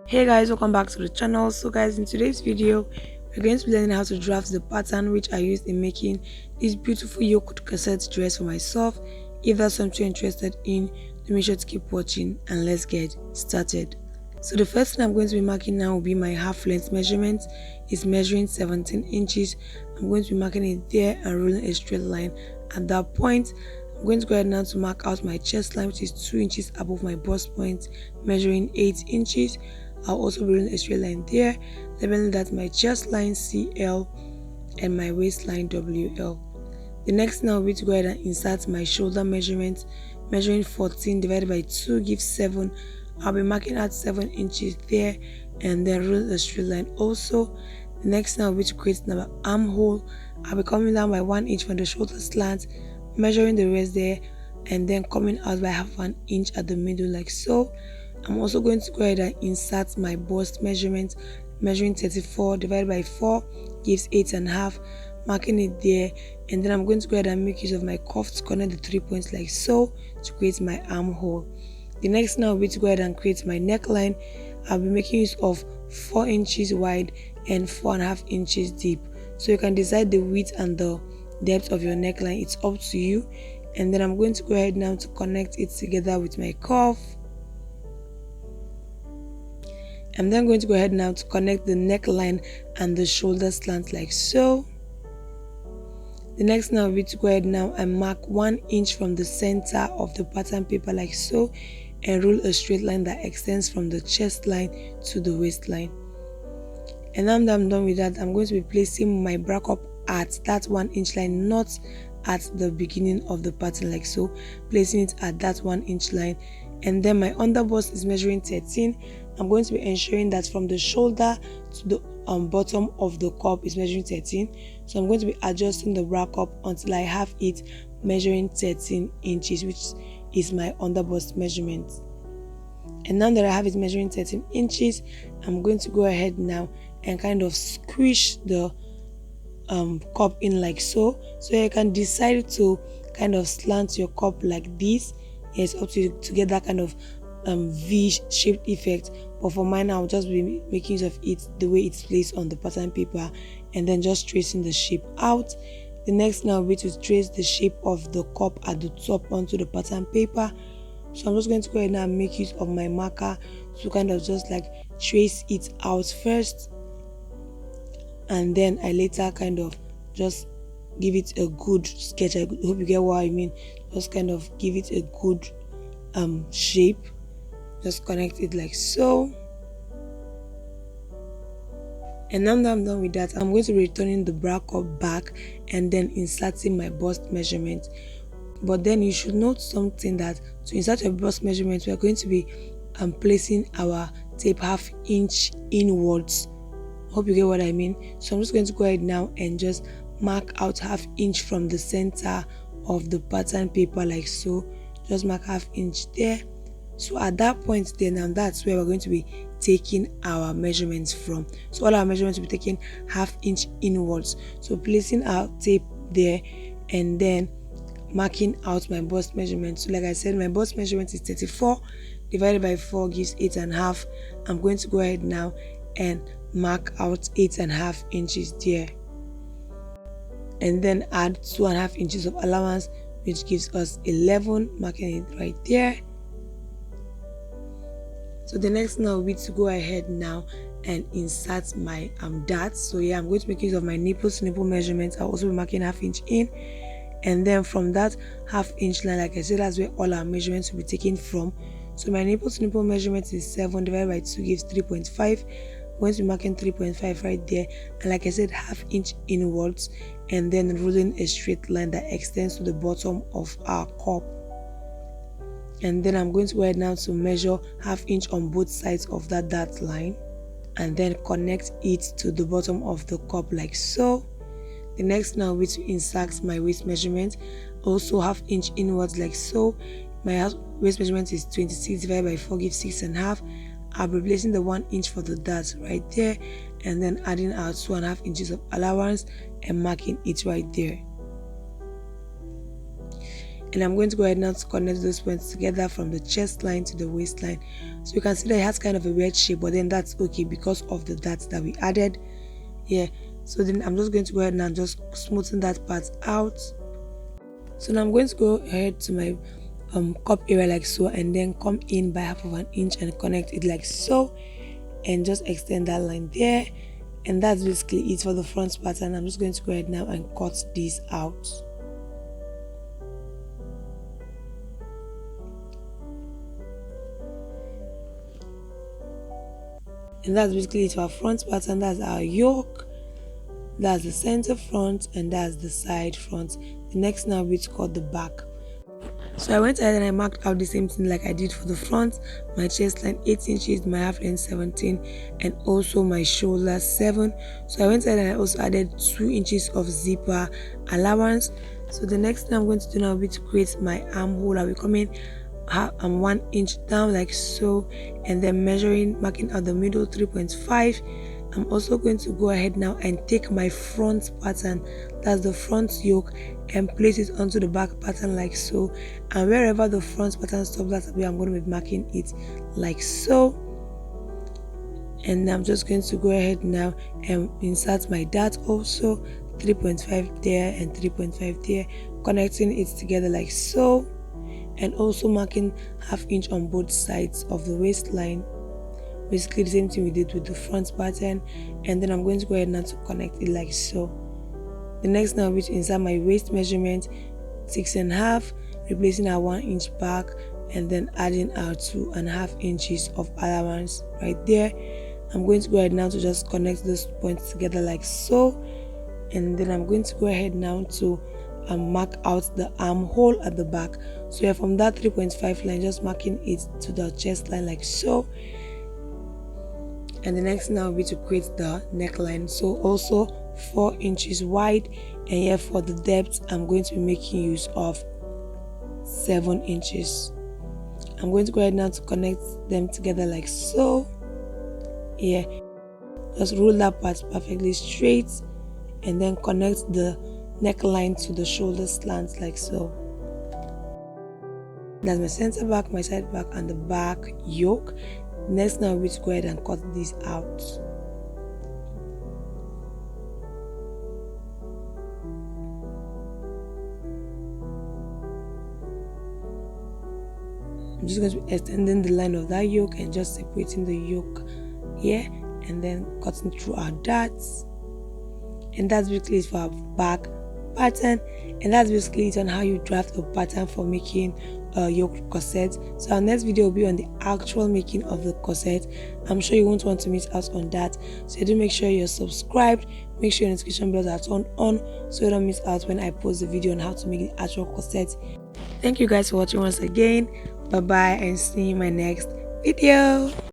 Hey guys, welcome back to the channel. So guys, in today's video we're going to be learning how to draft the pattern which I used in making this beautiful yoke corset dress for myself. If that's something you're interested in, then make sure to keep watching and let's get started. So the first thing I'm going to be marking now will be my half length measurement. It's measuring 17 inches. I'm going to be marking it there and rolling a straight line. At that point, I'm going to go ahead now to mark out my chest line, which is 2 inches above my bust point, measuring 8 inches. I'll also be rolling a straight line there, labeling that my chest line CL and my waistline WL. The next thing I'll be to go ahead and insert my shoulder measurement, measuring 14 divided by 2 gives 7. I'll be marking out 7 inches there and then roll a straight line also. The next thing I'll be to create an armhole. I'll be coming down by 1 inch from the shoulder slant, measuring the rest there and then coming out by half an inch at the middle like so. I'm also going to go ahead and insert my bust measurement, measuring 34 divided by 4 gives 8.5, marking it there, and then I'm going to go ahead and make use of my cuff to connect the 3 points like so to create my armhole. The next thing I'll be to go ahead and create my neckline. I'll be making use of 4 inches wide and 4.5 inches deep. So you can decide the width and the depth of your neckline, it's up to you. And then I'm going to go ahead now to connect it together with my cuff. I'm then going to go ahead now to connect the neckline and the shoulder slant like so. The next thing will be to go ahead now and mark 1 inch from the center of the pattern paper like so and roll a straight line that extends from the chest line to the waistline. And now that I'm done with that, I'm going to be placing my bra cup at that 1 inch line, not at the beginning of the pattern like so, placing it at that 1 inch line. And then my underbust is measuring 13. I'm going to be ensuring that from the shoulder to the bottom of the cup is measuring 13. So I'm going to be adjusting the bra cup until I have it measuring 13 inches, which is my underbust measurement. And now that I have it measuring 13 inches, I'm going to go ahead now and kind of squish the cup in like so. So you can decide to kind of slant your cup like this. It's up to you to get that kind of V-shaped effect, but for mine I'll just be making use of it the way it's placed on the pattern paper and then just tracing the shape out. The next thing I'll be to trace the shape of the cup at the top onto the pattern paper. So I'm just going to go ahead now and make use of my marker to kind of just like trace it out first, and then I later kind of just give it a good sketch. I hope you get what I mean. Just kind of give it a good shape. Just connect it like so. And now that I'm done with that, I'm going to be returning the bra cup back and then inserting my bust measurement. But then you should note something, that to insert your bust measurement, we are going to be placing our tape half inch inwards. Hope you get what I mean. So I'm just going to go ahead now and just mark out half inch from the center of the pattern paper like so. Just mark half inch there. So at that point then, now that's where we're going to be taking our measurements from. So all our measurements will be taken half inch inwards. So placing our tape there and then marking out my bust measurement. So like I said, my bust measurement is 34 divided by 4 gives 8.5. I'm going to go ahead now and mark out 8.5 inches there, and then add 2.5 inches of allowance, which gives us 11, marking it right there. So the next thing will be to go ahead now and insert my darts. So yeah, I'm going to make use of my nipple to nipple measurements. I'll also be marking half inch in, and then from that half inch line, like I said, that's where all our measurements will be taken from. So my nipple to nipple measurement is 7 divided by 2 gives 3.5. I'm going to be marking 3.5 right there, and like I said, half inch inwards, and then rolling a straight line that extends to the bottom of our cup. And then I'm going to go ahead now to measure half inch on both sides of that dart line and then connect it to the bottom of the cup like so. The next now will be to insert my waist measurement, also half inch inwards like so. My waist measurement is 26 divided by 4 gives 6.5. I'll be placing the 1 inch for the dart right there and then adding our 2.5 inches of allowance and marking it right there. And I'm going to go ahead now to connect those points together from the chest line to the waistline. So you can see that it has kind of a weird shape, but then that's okay because of the dots that we added. Yeah, so then I'm just going to go ahead and just smoothen that part out. So now I'm going to go ahead to my cup area like so, and then come in by 1/2 inch and connect it like so, and just extend that line there. And that's basically it for the front pattern. I'm just going to go ahead now and cut this out. And that's basically it for our front pattern. That's our yoke, that's the center front, and that's the side front. The next now we cut the back. So I went ahead and I marked out the same thing like I did for the front. My chest line 8 inches, my half length 17, and also my shoulder 7. So I went ahead and I also added 2 inches of zipper allowance. So the next thing I'm going to do now will be to create my armhole. I'll be coming 1 inch down like so, and then measuring, marking out the middle 3.5. I'm also going to go ahead now and take my front pattern, that's the front yoke, and place it onto the back pattern like so. And wherever the front pattern stops, that's where I'm going to be marking it like so. And I'm just going to go ahead now and insert my dart also, 3.5 there and 3.5 there, connecting it together like so, and also marking 1/2 inch on both sides of the waistline. Basically the same thing we did with the front pattern. And then I'm going to go ahead now to connect it like so. The next now which insert my waist measurement 6.5, replacing our 1 inch back, and then adding our 2.5 inches of allowance right there. I'm going to go ahead now to just connect those points together like so, and then I'm going to go ahead now to mark out the armhole at the back. So yeah, from that 3.5 line, just marking it to the chest line like so. And the next now will be to create the neckline, so also 4 inches wide, and here for the depth I'm going to be making use of 7 inches. I'm going to go ahead now to connect them together like so. Yeah, just roll that part perfectly straight, and then connect the neckline to the shoulder slant like so. That's my center back, my side back, and the back yoke. Next now we go ahead and cut this out. I'm just going to be extending the line of that yoke and just separating the yoke here, and then cutting through our darts. And that's basically it for our back pattern, and that's basically it on how you draft a pattern for making a yoke corset. So our next video will be on the actual making of the corset. I'm sure you won't want to miss out on that, so do make sure you're subscribed, make sure your notification bells are turned on so you don't miss out when I post the video on how to make the actual corset. Thank you guys for watching once again. Bye bye, and see you in my next video.